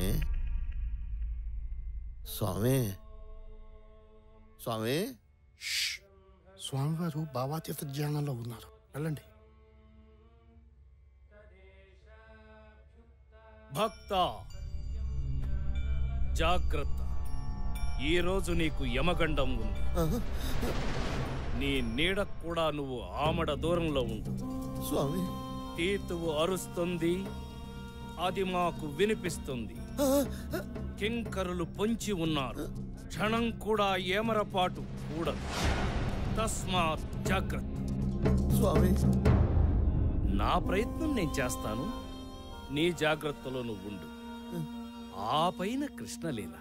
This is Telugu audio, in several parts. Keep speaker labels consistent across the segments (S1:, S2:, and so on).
S1: స్వామి స్వామి స్వామి
S2: స్వామివారు భావాతీత ధ్యానంలో ఉన్నారు, వెళ్ళండి.
S3: భక్త జాగ్రత్త, ఈరోజు నీకు యమగండం ఉంది. నీ నీడ కూడా నువ్వు ఆమడ దూరంలో ఉండు.
S1: స్వామి
S3: తీతువు అరుస్తుంది, అది మాకు వినిపిస్తుంది. కింకరులు పొంచి ఉన్నారు, క్షణం కూడా ఏమరపాటు కూడదు. తస్మాత్ జాగ్రత్త.
S1: స్వామి
S3: నా ప్రయత్నం నేను చేస్తాను, నీ జాగ్రత్తలో నువ్వు ఉండు. ఆ పైన కృష్ణలీల.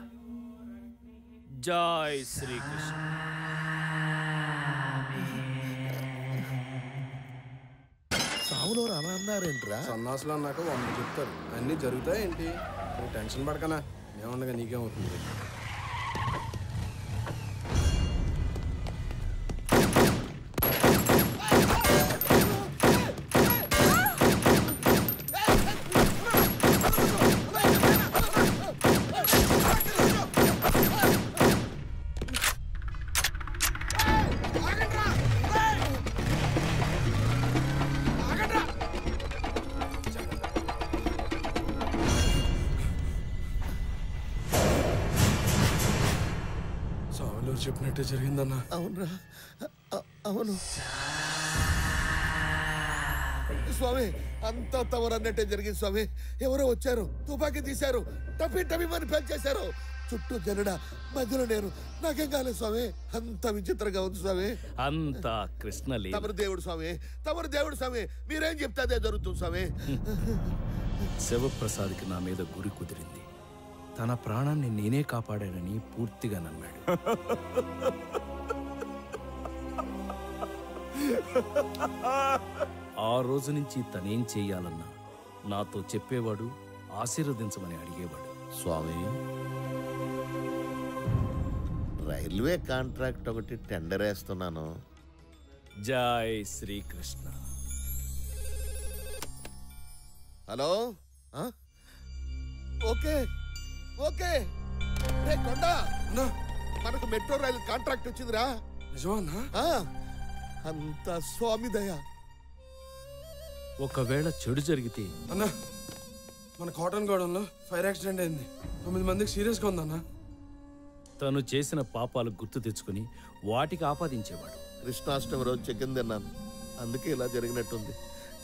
S3: జై శ్రీకృష్ణ.
S1: సావులో అలా అన్నారేంట్రా?
S2: సన్నాసులు అన్నాక 100 చెప్తారు, అన్నీ జరుగుతాయేంటి? నువ్వు టెన్షన్ పడకనా, ఏమన్నగా నీకేమవుతుంది? చెప్పినట్టే జరిగిందన్నా.
S1: అవునరా, అవును స్వామి, అంతా తవరన్నట్టే జరిగింది స్వామి. ఎవరో వచ్చారు, తుపాకీ తీశారు, టపి పేల్చేశారు. చుట్టూ జనడ, మధ్యలో నేను. నాకేం కాలేదు స్వామి. అంత విచిత్రంగా ఉంది స్వామి.
S3: అంతా కృష్ణలీల.
S1: తమరు దేవుడు స్వామి, తమరు దేవుడు స్వామి. మీరేం చెప్తే అదే జరుగుతుంది స్వామి.
S3: శివప్రసాద్కి నా మీద గురి కుదిరింది. తన ప్రాణాన్ని నేనే కాపాడానని పూర్తిగా నమ్మాడు. ఆ రోజు నుంచి తనేం చెయ్యాలన్నా నాతో చెప్పేవాడు, ఆశీర్వదించమని అడిగేవాడు.
S1: స్వామి, రైల్వే కాంట్రాక్ట్ ఒకటి టెండర్ వేస్తున్నాను.
S3: జై శ్రీకృష్ణ.
S1: Hello, okay okay. రే కొండ, మనకు మెట్రో రైలు కాంట్రాక్ట్ వచ్చిందిరా.
S2: నిజమన్నా?
S1: అంతా స్వామి దయ.
S3: ఒకవేళ చెడు జరిగితే
S2: అన్నా, మన కాటన్ గోడంలో ఫైర్ యాక్సిడెంట్ అయింది, 9 మందికి సీరియస్గా ఉందన్నా.
S3: తను చేసిన పాపాలు గుర్తు తెచ్చుకుని వాటికి ఆపాదించేవాడు.
S1: కృష్ణాష్టమి రోజు చికెన్ తిన్నాను, అందుకే ఇలా జరిగినట్టుంది.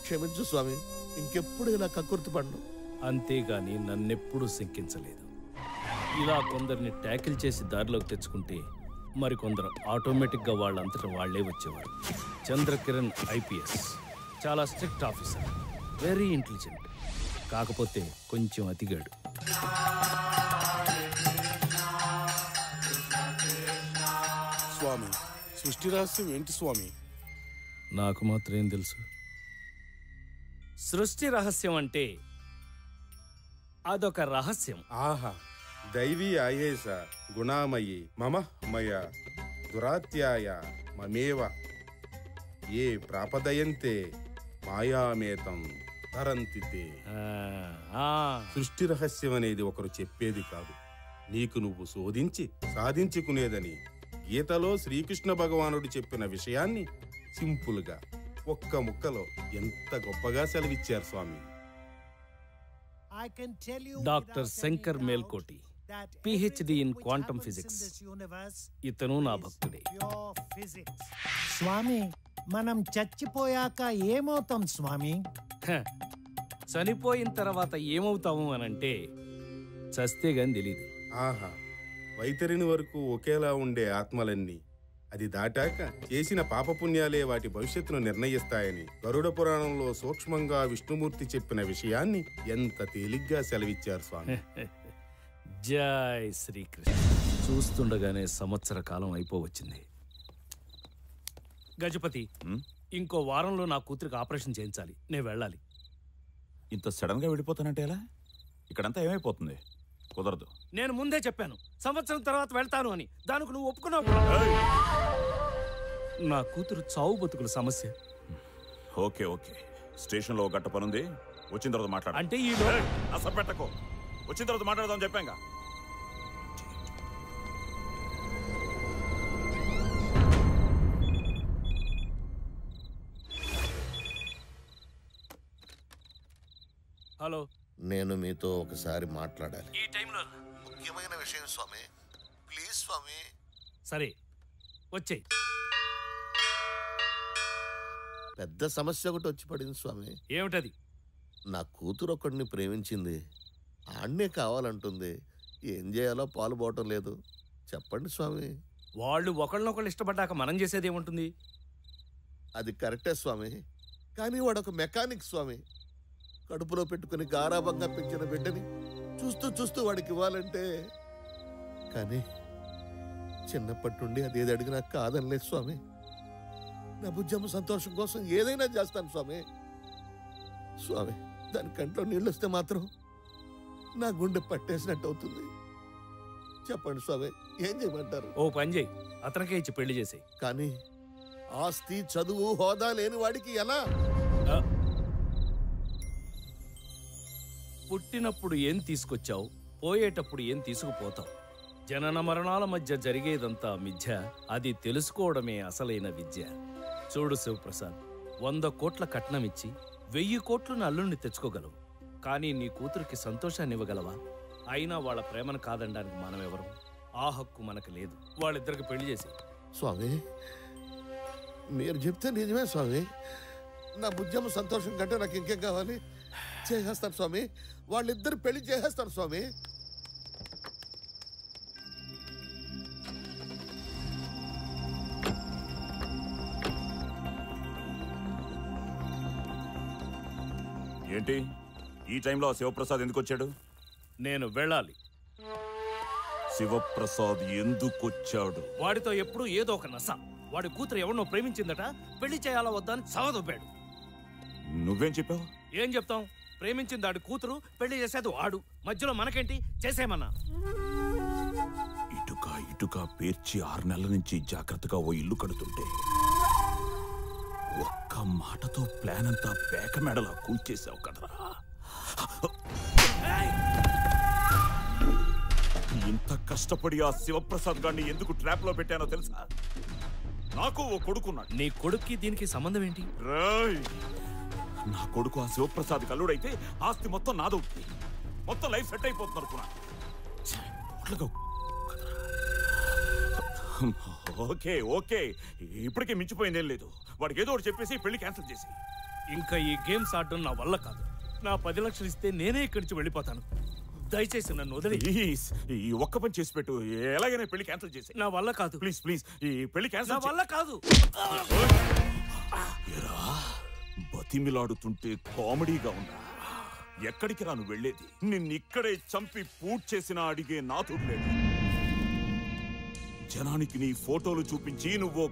S1: క్షమించు స్వామి, ఇంకెప్పుడు ఇలా కక్కుర్తి పడ్ను.
S3: అంతేగాని నన్నెప్పుడూ శంకించలేదు. ఇలా కొందరిని ట్యాకిల్ చేసి దారిలోకి తెచ్చుకుంటే మరికొందరు ఆటోమేటిక్గా వాళ్ళంతటా వాళ్లే వచ్చేవారు. చంద్రకిరణ్ IPS చాలా స్ట్రిక్ట్ ఆఫీసర్, వెరీ ఇంటెలిజెంట్. కాకపోతే కొంచెం అతిగాడు.
S2: స్వామి, సృష్టి రహస్యం ఏంటి స్వామి?
S3: నాకు మాత్రం ఏం తెలుసు. సృష్టి రహస్యం అంటే అదొక రహస్యం.
S4: ఆహా, దైవీ ఆయేష గుణామయీ మమ మయ దురాత్యాయ మమేవ ఏ ప్రాపదయంతే మాయామేతం తరంతితే. సృష్టి రహస్యం అనేది ఒకరు చెప్పేది కాదు, నీకు నువ్వు శోధించి సాధించుకునేదని గీతలో శ్రీకృష్ణ భగవానుడు చెప్పిన విషయాన్ని సింపుల్ గా ఒక్క ముక్కలో ఎంత గొప్పగా సెలవిచ్చారు స్వామి.
S3: Doctor Shankar Melkoti, PhD in quantum physics. ఇతను నా భక్తుడే.
S5: స్వామి, మనం చచ్చిపోయాక ఏమవుతాం స్వామి?
S3: చనిపోయిన తర్వాత ఏమవుతాము అనంటే చస్తే గాని తెలీదు.
S4: ఆహా, వైతరిని వరకు ఒకేలా ఉండే ఆత్మలన్నీ అది దాటాక చేసిన పాపపుణ్యాలే వాటి భవిష్యత్తును నిర్ణయిస్తాయని గరుడ పురాణంలో సూక్ష్మంగా విష్ణుమూర్తి చెప్పిన విషయాన్ని ఎంత తేలిగ్గా సెలవిచ్చారు స్వామి.
S3: జై శ్రీకృష్ణ. చూస్తుండగానే సంవత్సర కాలం అయిపోవచ్చింది. గజపతి, ఇంకో వారంలో నా కూతురికి ఆపరేషన్ చేయించాలి, నేను వెళ్ళాలి.
S6: ఇంత సడన్ గా వెళ్ళిపోతానంటే ఎలా? ఇక్కడంతా ఏమైపోతుంది? కుదరదు.
S3: నేను ముందే చెప్పాను సంవత్సరం తర్వాత వెళ్తాను అని, దానికి నువ్వు ఒప్పుకున్నావు. నా కూతురు చావు బతుకుల సమస్య.
S6: ఓకే ఓకే, స్టేషన్లో గట్ట పనుంది, వచ్చిన తర్వాత మాట్లాడు.
S3: అంటే ఈ
S6: అసలు పెట్టకో. వచ్చిన తర్వాత మాట్లాడదాం చెప్పాంగా.
S3: హలో,
S1: నేను మీతో ఒకసారి మాట్లాడాలి.
S3: ఈ టైంలో
S1: ముఖ్యమైన విషయం స్వామి. ప్లీజ్ స్వామి.
S3: సరే వచ్చేయ్.
S1: పెద్ద సమస్య ఒకటి వచ్చి పడింది స్వామి.
S3: ఏమిటది?
S1: నా కూతురు ఒకడిని ప్రేమించింది, ఆడనే కావాలంటుంది. ఏం చేయాలో పాలుపోవటం లేదు. చెప్పండి స్వామి.
S3: వాళ్ళు ఒకళ్ళనొకళ్ళు ఇష్టపడ్డాక మనం చేసేది ఏముంటుంది?
S1: అది కరెక్టే స్వామి, కానీ వాడు ఒక మెకానిక్ స్వామి. కడుపులో పెట్టుకుని గారాబంగా పెంచిన బిడ్డని చూస్తూ చూస్తూ వాడికి ఇవ్వాలంటే, కానీ చిన్నప్పటి నుండి అదేది అడిగినా కాదనలేదు స్వామి. నా బుజ్జమ్మ సంతోషం కోసం ఏదైనా చేస్తాను స్వామి. స్వామి, దాని కంట్లో నీళ్ళు వస్తే మాత్రం నా గుండె పట్టేసినట్టు అవుతుంది. చెప్పండి స్వామి, ఏం చేయమంటారు?
S3: ఓ పని చేయి, అతనికే ఇచ్చి పెళ్లి చేసేయ్.
S1: కానీ ఆస్తి, చదువు, హోదా లేని వాడికి ఎలా?
S3: పుట్టినప్పుడు ఏం తీసుకొచ్చావు, పోయేటప్పుడు ఏం తీసుకుపోతావు. జనన మరణాల మధ్య జరిగేదంతా మిథ్య. అది తెలుసుకోవడమే అసలైన విద్య. చూడు శివప్రసాద్, 100 కోట్ల కట్నం ఇచ్చి 1000 కోట్లను అల్లుణ్ణి తెచ్చుకోగలవు. కానీ నీ కూతురికి సంతోషాన్ని ఇవ్వగలవా? అయినా వాళ్ళ ప్రేమను కాదనడానికి మనమెవరం? ఆ హక్కు మనకు లేదు. వాళ్ళిద్దరికి పెళ్లి చేసి.
S1: స్వామి, మీరు చెప్తే నిజమే స్వామి. నా బుజ్జమ్మ సంతోషం కంటే నాకు ఇంకేం కావాలి? చేసేస్తాను స్వామి. వాళ్ళిద్దరు పెళ్లి చేసేస్తాను స్వామి.
S6: ఏంటి ఈ టైంలో శివప్రసాద్ ఎందుకు వచ్చాడు?
S3: నేను వెళ్ళాలి.
S6: శివప్రసాద్ ఎందుకు వచ్చాడు?
S3: వాడితో ఎప్పుడూ ఏదో ఒక నస. వాడి కూతురు ఎవరినో ప్రేమించిందట, పెళ్లి చేయాలా వద్దా అని చవదొబ్బాడు.
S6: నువ్వేం చెప్పావు?
S3: ఏం చెప్తాం? ప్రేమించింది వాడి కూతురు, పెళ్లి చేసేది వాడు. మధ్యలో మనకేంటి? చేసేమన్నా.
S6: ఇటుక ఇటుక పేర్చి 6 నెలల నుంచి జాగ్రత్తగా ఓ ఇల్లు కడుతుంటే ఒక్క మాటతో ప్లాన్ అంతా పేక మెడలా కూల్చేసావు కదరా. ఇంత కష్టపడి ఆ శివప్రసాద్ గారిని ఎందుకు ట్రాప్ లో పెట్టానో తెలుసా? నాకు ఓ కొడుకున్నాడు.
S3: నీ కొడుక్కి దీనికి సంబంధం ఏంటి?
S6: రాయ్, నా కొడుకు ఆ శివప్రసాద్ కల్లుడైతే ఆస్తి మొత్తం నాదవుతుంది. మొత్తం లైఫ్ సెట్ అయిపోతుంది అనుకున్నా. ఓకే ఓకే, ఇప్పటికే మించిపోయిందేం లేదు. వాడికి ఏదో ఒకటి చెప్పేసి పెళ్లి క్యాన్సిల్ చేసి.
S3: ఇంకా ఈ గేమ్స్ ఆడడం నా వల్ల కాదు. నా 10 లక్షలు ఇస్తే నేనే ఇక్కడి నుంచి వెళ్ళిపోతాను. దయచేసి నన్ను వదిలి.
S6: ప్లీజ్ ఈ ఒక్క పని చేసి పెట్టు. ఎలాగైనా పెళ్లి క్యాన్సిల్ చేసి.
S3: నా వల్ల కాదు.
S6: ప్లీజ్ ప్లీజ్ ఈ పెళ్లి
S3: నా
S6: క్యాన్సిల్
S3: వల్ల కాదు.
S6: బతిమిలాడుతుంటే కామెడీగా ఉందా? ఎక్కడికి రాను వెళ్ళేది? నిన్నిక్కడే చంపి పూట్ చేసినా అడిగే నాథుడు లేడు. జనానికి నీ ఫోటోలు చూపించి నువ్వు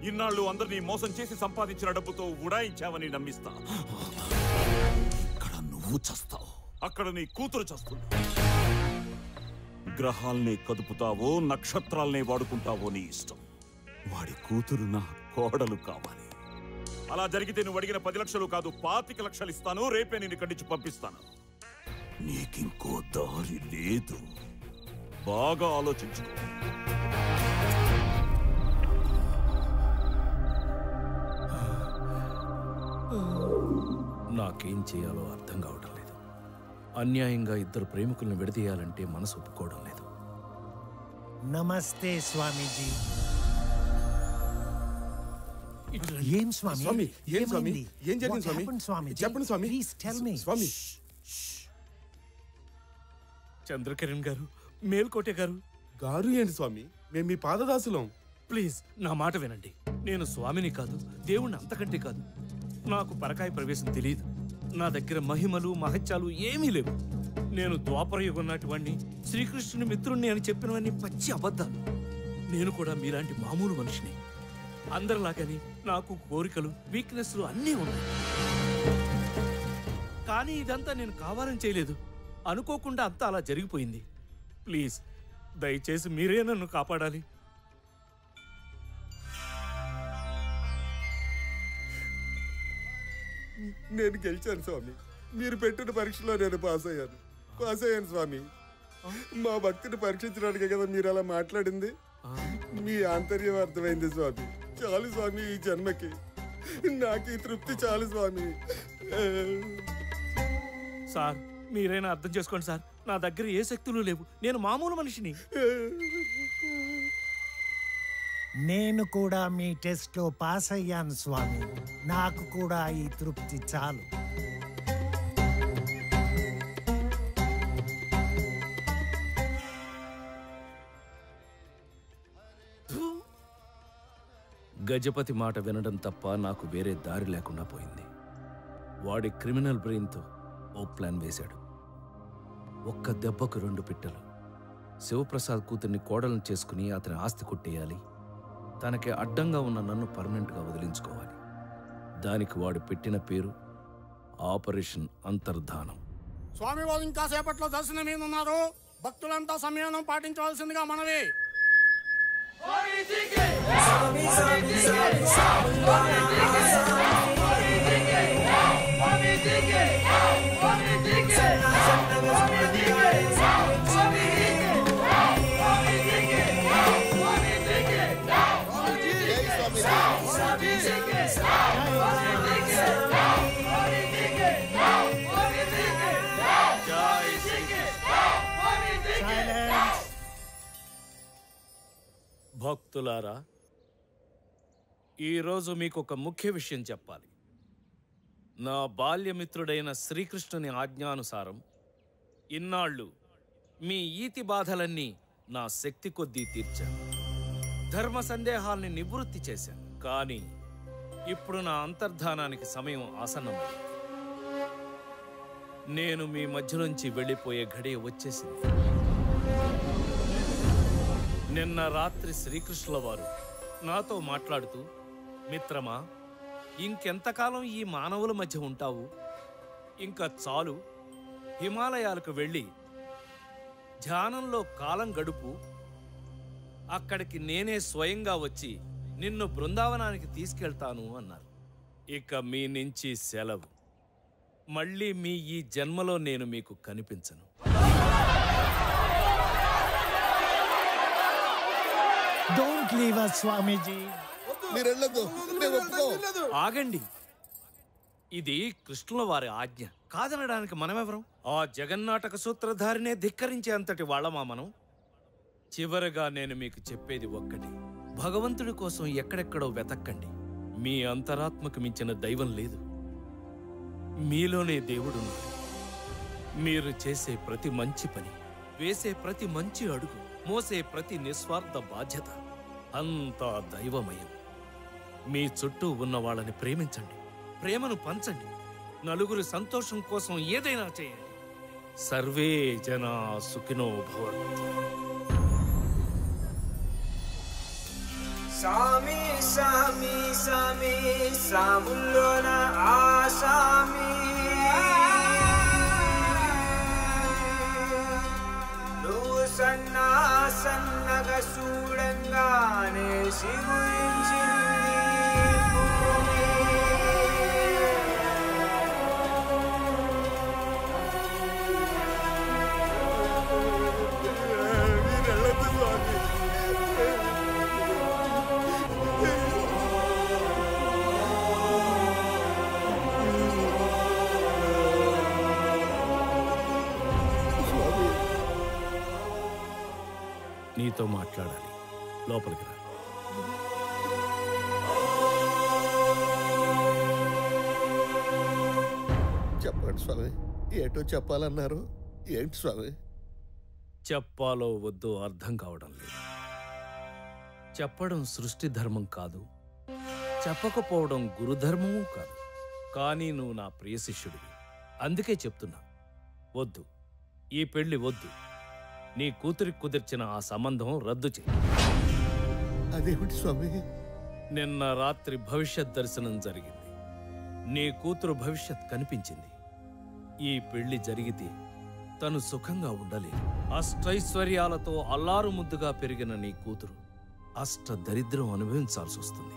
S6: ఇన్నాళ్ళు అందరినీ మోసం చేసి సంపాదించిన డబ్బుతో ఉడాయించావని నమ్మిస్తా. ఇక్కడ నువ్వు చస్తావు, అక్కడ నీ కూతురు చస్తుంది. గ్రహాల్ని కదుపుతావో నక్షత్రాల్ని వాడుకుంటావో నీ ఇష్టం. వాడి కూతురు నా కోడలు కావాలి. అలా జరిగితే నువ్వు అడిగిన 10 లక్షలు కాదు 25 లక్షలు ఇస్తాను. రేపే నేను ఇక్కడి నుంచి పంపిస్తాను. నీకింకో దారి లేదు. బాగా ఆలోచించు.
S3: నాకేం చేయాలో అర్థం కావడం లేదు. అన్యాయంగా ఇద్దరు ప్రేమికుల్ని విడదీయాలంటే మనసు ఒప్పుకోవడం లేదు.
S5: నమస్తే స్వామీజీ. ఏం స్వామి?
S2: స్వామి, ఏం స్వామి?
S5: ఏమైంది?
S2: ఏం జరిగింది
S5: What
S2: స్వామి?
S5: happened, స్వామీజీ?
S2: చెప్పండి స్వామి.
S5: Please tell me.
S2: స్వామి,
S3: చంద్రకిరణ్ గారు, మేల్కోటే గారు,
S2: గారు ఏంటి స్వామి? మేము మీ పాదదాసులం.
S3: ప్లీజ్ నా మాట వినండి. నేను స్వామిని కాదు, దేవుణ్ణి అంతకంటే కాదు. నాకు పరకాయ ప్రవేశం తెలియదు. నా దగ్గర మహిమలు మహత్యాలు ఏమీ లేవు. నేను ద్వాపరయుగం నాటి వాణ్ణి, శ్రీకృష్ణుని మిత్రుణ్ణి అని చెప్పినవన్నీ పచ్చి అబద్ధాలు. నేను కూడా మీలాంటి మామూలు మనిషిని. అందరిలాగని నాకు కోరికలు, వీక్నెస్లు అన్నీ ఉన్నాయి. కానీ ఇదంతా నేను కావాలని చేయలేదు. అనుకోకుండా అంతా అలా జరిగిపోయింది. ప్లీజ్ దయచేసి మీరే నన్ను కాపాడాలి.
S2: నేను గెలిచాను స్వామి. మీరు పెట్టిన పరీక్షలో నేను పాస్ అయ్యాను.
S4: పాస్ అయ్యాను స్వామి. మా భక్తిని పరీక్షించడానికే కదా మీరు అలా మాట్లాడింది. మీ ఆంతర్యం అర్థమైంది స్వామి. చాలు స్వామి, ఈ జన్మకి నాకు ఈ తృప్తి చాలు స్వామి.
S3: సార్ మీరైనా అర్థం చేసుకోండి సార్, నా దగ్గర ఏ శక్తులు లేవు, నేను మామూలు మనిషిని.
S5: నేను కూడా మీ టెస్ట్లో పాస్ అయ్యాను స్వామి. నాకు కూడా ఈ తృప్తి చాలు.
S3: గజపతి మాట వినడం తప్ప నాకు వేరే దారి లేకుండా పోయింది. వాడి క్రిమినల్ బ్రెయిన్తో ఓ ప్లాన్ వేశాడు. ఒక్క దెబ్బకు 2 పిట్టలు. శివప్రసాద్ కూతుర్ని కోడలను చేసుకుని అతని ఆస్తి కొట్టేయాలి, తనకి అడ్డంగా ఉన్న నన్ను పర్మనెంట్గా వదిలించుకోవాలి. దానికి వాడు పెట్టిన పేరు ఆపరేషన్ అంతర్ధానం.
S7: స్వామి వారు ఇంకా సేపట్లో దర్శనం మీద ఉన్నారు. భక్తులంతా సంయమనం పాటించవలసిందిగా మనవి.
S3: భక్తులారా, ఈరోజు మీకు ఒక ముఖ్య విషయం చెప్పాలి. నా బాల్యమిత్రుడైన శ్రీకృష్ణుని ఆజ్ఞానుసారం ఇన్నాళ్ళు మీ ఈతి బాధలన్నీ నా శక్తి కొద్దీ తీర్చాను. ధర్మ సందేహాల్ని నివృత్తి చేశాను. కానీ ఇప్పుడు నా అంతర్ధానానికి సమయం ఆసన్నమైంది. నేను మీ మధ్యలోంచి వెళ్ళిపోయే ఘడియ వచ్చేసింది. నిన్న రాత్రి శ్రీకృష్ణుల వారు నాతో మాట్లాడుతూ, మిత్రమా, ఇంకెంతకాలం ఈ మానవుల మధ్య ఉంటావు? ఇంకా చాలు, హిమాలయాలకు వెళ్ళి ధ్యానంలో కాలం గడుపు. అక్కడికి నేనే స్వయంగా వచ్చి నిన్ను బృందావనానికి తీసుకెళ్తాను అన్నారు. ఇక మీ నుంచి సెలవు. మళ్ళీ మీ ఈ జన్మలో నేను మీకు కనిపించను.
S5: డోంట్ లీవ్ us, స్వామీజీ.
S1: మీరు వెళ్ళొద్దు, మేము ఒప్పుకో.
S3: ఆగండి, ఇది కృష్ణుల వారి ఆజ్ఞ. కాదనడానికి మనమెవరం? ఆ జగన్నాటక సూత్రధారినే ధిక్కరించే అంతటి వాళ్ళమా మనం? చివరగా నేను మీకు చెప్పేది ఒక్కటి, భగవంతుడి కోసం ఎక్కడెక్కడో వెతక్కండి. మీ అంతరాత్మకు మించిన దైవం లేదు. మీలోనే దేవుడున్నాడు. మీరు చేసే ప్రతి మంచి పని, వేసే ప్రతి మంచి అడుగు, మోసే ప్రతి నిస్వార్థ బాధ్యత అంతా దైవమయం. మీ చుట్టూ ఉన్న వాళ్ళని ప్రేమించండి, ప్రేమను పంచండి, నలుగురి సంతోషం కోసం ఏదైనా చేయండి. సర్వే జనా సుఖినో భవంతు.
S8: సామి సామి సామి సాముల్లోన ఆసామి నువ్వు సన్నా సన్నగా చూడంగానే శివురించింది భూమి.
S4: మీరు వెళ్ళొద్దు స్వామి.
S3: నీతో మాట్లాడాలి, లోపలికి రా.
S1: చెప్పండి స్వామి, ఏటో చెప్పాలన్నారు. ఏంటి స్వామి?
S3: చెప్పాలో వద్దో అర్థం కావడం లేదు. చెప్పడం సృష్టి ధర్మం కాదు, చెప్పకపోవడం గురుధర్మము కాదు. కానీ నువ్వు నా ప్రియ శిష్యుడివి, అందుకే చెప్తున్నా. వద్దు, ఈ పెళ్లి వద్దు. నీ కూతురికి కుదిర్చిన ఆ సంబంధం రద్దు చేయి.
S1: అదేమిటి స్వామి?
S3: నిన్న రాత్రి భవిష్యత్ దర్శనం జరిగింది. నీ కూతురు భవిష్యత్ కనిపించింది. ఈ పెళ్లి జరిగితే తను సుఖంగా ఉండలేదు. అష్టైశ్వర్యాలతో అల్లారు ముద్దుగా పెరిగిన నీ కూతురు అష్ట దరిద్రం అనుభవించాల్సి వస్తుంది.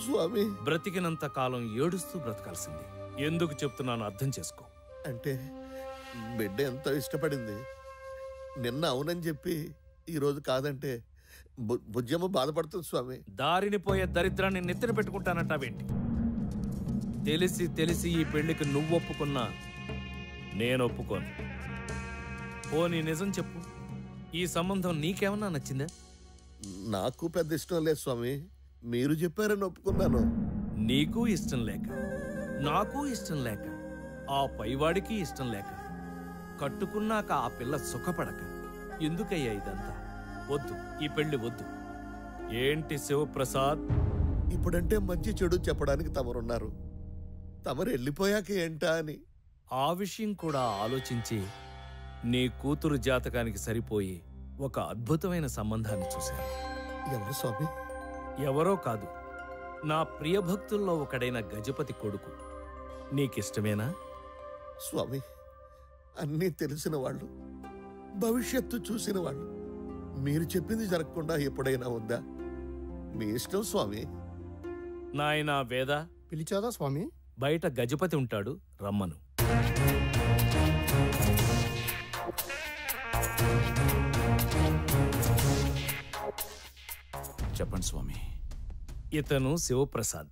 S1: స్వామి,
S3: బ్రతికినంత కాలం ఏడుస్తూ బ్రతకాల్సింది. ఎందుకు చెప్తున్నాను అర్థం చేసుకో.
S1: అంటే బిడ్డ ఎంతో ఇష్టపడింది. నిన్న అవునని చెప్పి ఈరోజు కాదంటే బుజ్జమ్మ బాధపడుతుంది స్వామి.
S3: దారిని పోయే దరిద్రాన్ని నెత్తిన పెట్టుకుంటానంటావేంటి? తెలిసి తెలిసి ఈ పెళ్లికి నువ్వు ఒప్పుకున్నా నేను ఒప్పుకోను. పోనీ నిజం చెప్పు, ఈ సంబంధం నీకేమన్నా నచ్చిందా?
S1: నాకు పెద్ద ఇష్టం లేదు స్వామి. మీరు చెప్పారని ఒప్పుకున్నాను.
S3: నీకు ఇష్టం లేక, నాకు ఇష్టం లేక, ఆ పైవాడికి ఇష్టం లేక, కట్టుకున్నాక ఆ పిల్ల సుఖపడక ఎందుకయ్యా ఇదంతా? వద్దు, ఈ పెళ్లి వద్దు. ఏంటి శివప్రసాద్?
S1: ఇప్పుడంటే మంచి చెడు చెప్పడానికి తమరున్నారు. తమరు వెళ్ళిపోయాక ఏంటా అని.
S3: ఆ విషయం కూడా ఆలోచించి నీ కూతురు జాతకానికి సరిపోయి ఒక అద్భుతమైన సంబంధాన్ని చూశాను.
S1: ఎవరు స్వామి?
S3: ఎవరో కాదు, నా ప్రియభక్తుల్లో ఒకడైన గజపతి కొడుకు. నీకిష్టమేనా?
S1: స్వామి, అన్నీ తెలిసిన వాళ్ళు, భవిష్యత్తు చూసిన వాళ్ళు, మీరు చెప్పింది జరగకుండా ఎప్పుడైనా ఉందా? మీ ఇష్టం స్వామి.
S3: నాయనా వేద,
S7: పిలిచాదా స్వామి?
S3: బయట గజపతి ఉంటాడు, రమ్మను.
S6: చెప్పండి స్వామి.
S3: ఇతను శివప్రసాద్.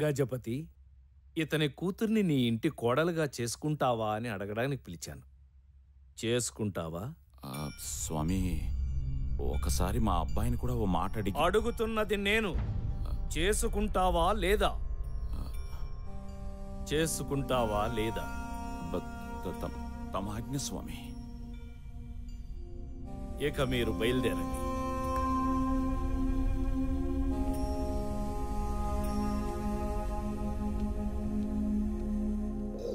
S3: గజపతి, ఇతని కూతుర్ని నీ ఇంటి కోడలుగా చేసుకుంటావా అని అడగడానికి పిలిచాను. చేసుకుంటావా?
S6: స్వామి, ఒకసారి మా అబ్బాయిని కూడా ఓ మాట
S3: అడుగుతున్నది నేను. చేసుకుంటావా లేదా? చేసుకుంటావా లేదా?
S6: తమ ఆజ్ఞ స్వామి.
S3: ఇక మీరు బయలుదేరండి.